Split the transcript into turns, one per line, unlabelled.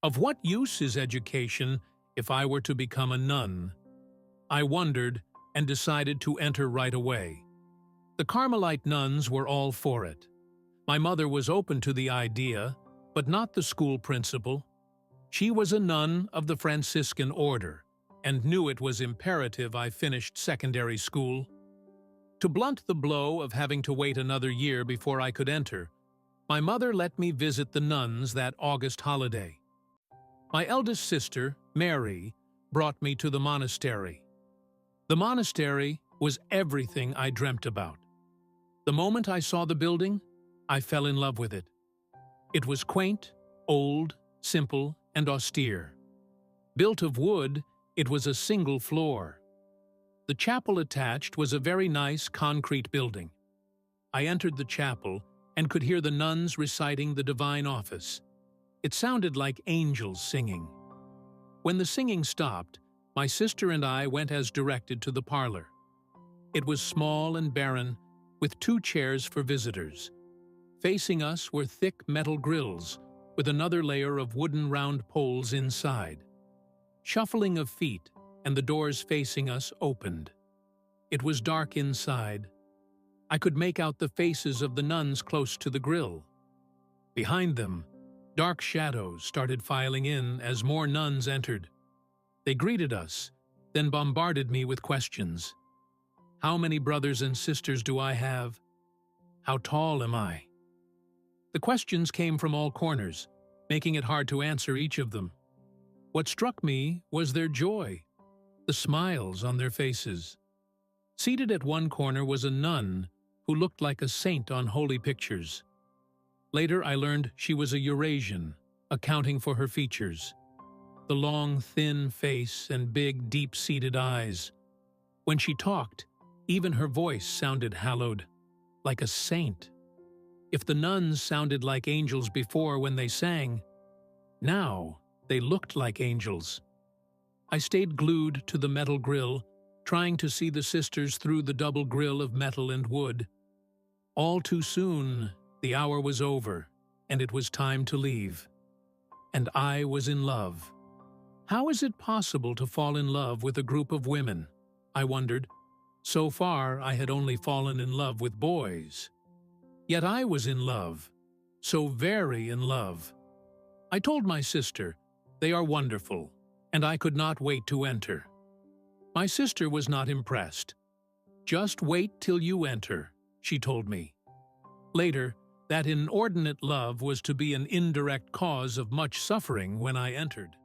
Of what use is education if I were to become a nun? I wondered and decided to enter right away. The Carmelite nuns were all for it. My mother was open to the idea, but not the school principal. She was a nun of the Franciscan order and knew it was imperative I finished secondary school. To blunt the blow of having to wait another year before I could enter, my mother let me visit the nuns that August holiday. My eldest sister, Mary, brought me to the monastery. The monastery was everything I dreamt about. The moment I saw the building, I fell in love with it. It was quaint, old, simple, and austere. Built of wood, it was a single floor. The chapel attached was a very nice concrete building. I entered the chapel and could hear the nuns reciting the divine office. It sounded like angels singing. When the singing stopped, my sister and I went as directed to the parlor. It was small and barren, with 2 chairs for visitors. Facing us were thick metal grills, with another layer of wooden round poles inside. Shuffling of feet, and the doors facing us opened. It was dark inside. I could make out the faces of the nuns close to the grill. Behind them, dark shadows started filing in as more nuns entered. They greeted us, then bombarded me with questions. How many brothers and sisters do I have? How tall am I? The questions came from all corners, making it hard to answer each of them. What struck me was their joy, the smiles on their faces. Seated at one corner was a nun who looked like a saint on holy pictures. Later I learned she was a Eurasian, accounting for her features. The long, thin face and big, deep-seated eyes. When she talked, even her voice sounded hallowed, like a saint. If the nuns sounded like angels before when they sang, now they looked like angels. I stayed glued to the metal grill, trying to see the sisters through the double grill of metal and wood. All too soon, the hour was over, and it was time to leave. And I was in love. How is it possible to fall in love with a group of women? I wondered. So far, I had only fallen in love with boys. Yet I was in love, so very in love. I told my sister, "They are wonderful," and I could not wait to enter. My sister was not impressed. "Just wait till you enter," she told me. Later, that inordinate love was to be an indirect cause of much suffering when I entered.